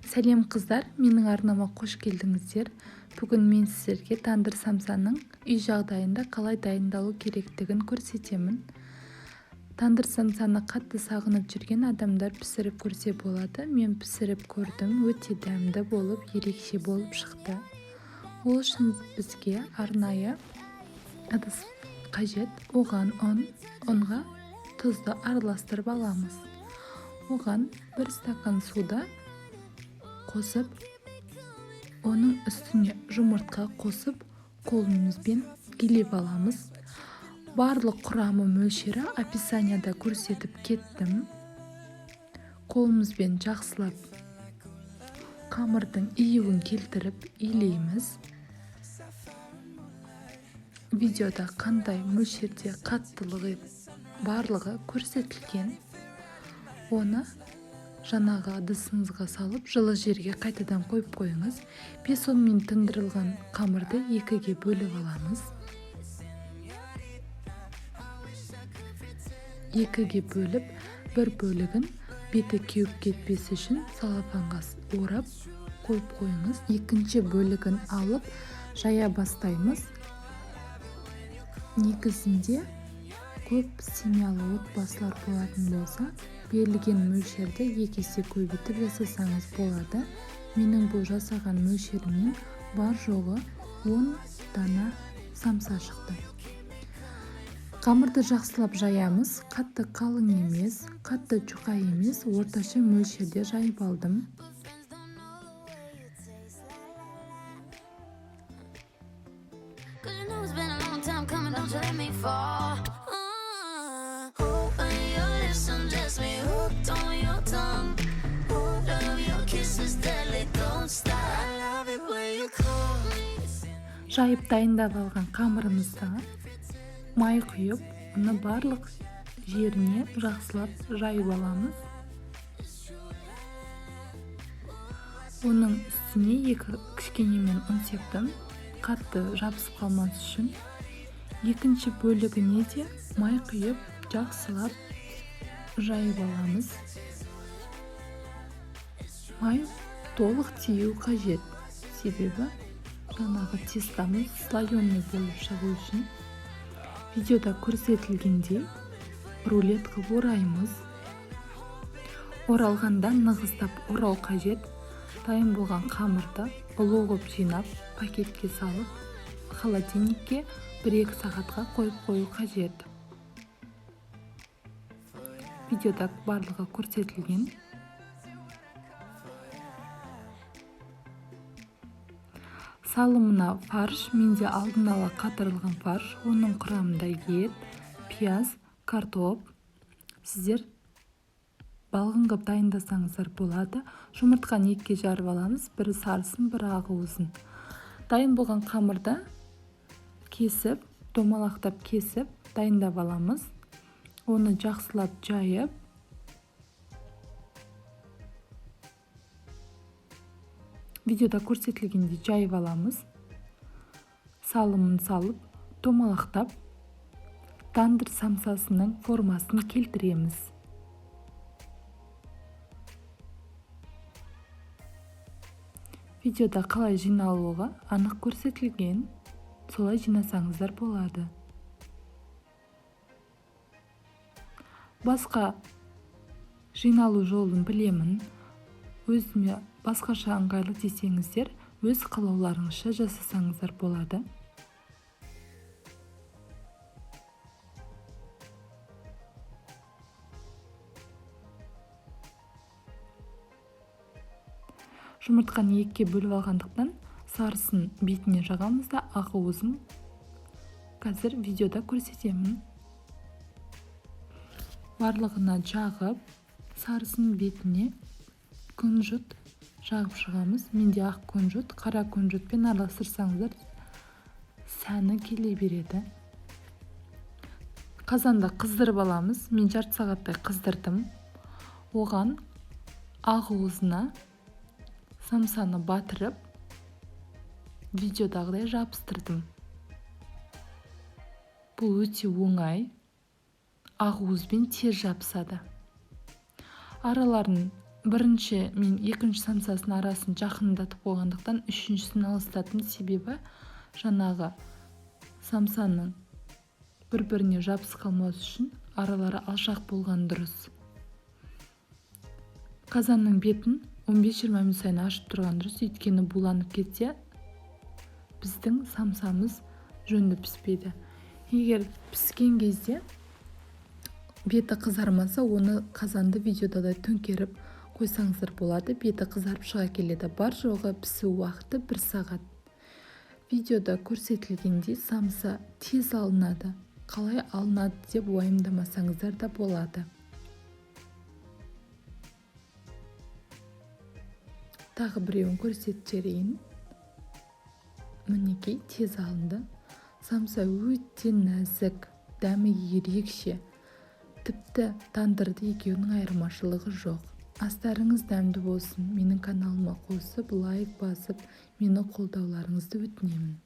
Сәлем қыздар, менің арнама қош келдіңіздер. Бүгін мен сіздерге тандыр самсаның үй жағдайында қалай дайындалу керектігін көрсетемін. Тандыр самсаны қатты сағынып жүрген адамдар пісіріп көрсе болады. Мен пісіріп көрдім, өте дәмді болып, ерекше болып шықты. Ол үшін бізге арнайы ыдыс қажет. Оған ұнға тұзды араластырып аламыз. Оған 1 стакан суды қосып, оның үстіне жұмыртқа қосып, қолымызбен келіп аламыз. Барлық құрамы мөлшері описанияда көрсетіп кеттім. Қолымызбен жақсылап қамырдың июін келтіріп илейміз. Видеода қандай мөлшерде қаттылығы барлығы көрсетілген. Оны жаңағы ыдысыңызға салып, жылы жерге қайтадан қойып қойыңыз. 5-10 минут тындырылған қамырды 2-ге бөліп аламыз. 2-ге бөліп, бір бөлігін беті кеуіп кетпес үшін салафанға орап қойып қойыңыз. Екінші бөлігін алып жая бастаймыз. Негізінде көп семьялы отбасылар болатын болса, берілген мөлшерді 2 есе көбейтіп жасасаңыз болады. Менің бұл жасаған мөлшерімнен бар жоғы 10 дана самса шықты. Қамырды жақсылап жаямыз. Қатты қалың емес, қатты жұқа емес, орташа мөлшерде жайып алдым. Жайып дайындап алған қамырымызда май құйып, оны барлық жеріне жақсылап жайып аламыз. Оның үстіне 2 кішкенемен ұн септім, қатты жабысып қалмас үшін. Екінші бөлігіне де май құйып, жақсылап жайып аламыз. Май толық тиюі қажет, себебі жаңағы тестамыз слоеный болып шығу үшін. Видеода көрсетілгендей рулет қылып ораймыз. Оралғанда нығыздап орау қажет. Дайын болған қамырды ұлығып жинап, пакетке салып, холодильникке 1-2 сағатқа қойып қою қажет. Видеода барлығы көрсетілген. Салымына фарш, менде алдын ала қатырылған фарш, оның құрамында ет, пияз, картоп. Сіздер балғын қып дайындасаңыздар болады. Жұмыртқаны 2-ге жарып аламыз, бірі сарысын, бірі ақуызын. Дайын болған қамырды кесіп, домалақтап кесіп, дайындап аламыз. Оны жақсылап жайып, видеода көрсетілгенде жайып аламыз. Салымын салып, домалақтап, тандыр самсасының формасын келтіреміз. Видеода қалай жиналуы анық көрсетілген, солай жинасаңыздар болады. Басқа жиналу жолын білемін. Өзіме басқаша ыңғайлы десеңіздер, өз қалауларыңызша жасасаңыздар болады. Жұмыртқаны 2-ге бөліп алғандықтан сарысын бетіне жағамыз да ақуызын қазір видеода көрсетемін. Барлығына жағып, сарысын бетіне күнжіт жағып шығамыз. Менде ақ күнжіт, қара күнжітпен араластырсаңыздар сәні келе береді. Қазанда қыздырып аламыз. Мен жарты сағаттай қыздырдым. Оған ақуызына самсаны батырып, видеодағыдай жабыстырдым. Бұл өте оңай. Ақуызбен тез жабысады. Араларын бірінші мен екінші самсасын арасын жақындатып қойғандықтан үшіншісін алыстаттым. Себебі жаңағы самсаның бір-біріне жабысып қалмас үшін аралары алшақ болған дұрыс. Қазанның бетін 15-20 минут сайын ашып тұрған дұрыс, өйткені буланып кетсе біздің самсамыз жөнді піспейді. Егер піскен кезде беті қызармаса, оны қазанды видеода да төңкеріп қойсаңыздар болады. Беті қызарып шыға келеді. Бар жоғы пісу уақыты 1 сағат. Видеода көрсетілгендей самса тез алынады. Қалай алынады деп уайымдамасаңыздар да болады. Тағы біреуін көрсетіп жіберейін. Мінекей, тез алынды. Самса өте нәзік, дәмі ерекше. Тіпті тандырды екеуінің айырмашылығы жоқ. Астарыңыз дәмді болсын. Менің каналыма қосып, лайк басып, мені қолдауларыңызды өтінемін.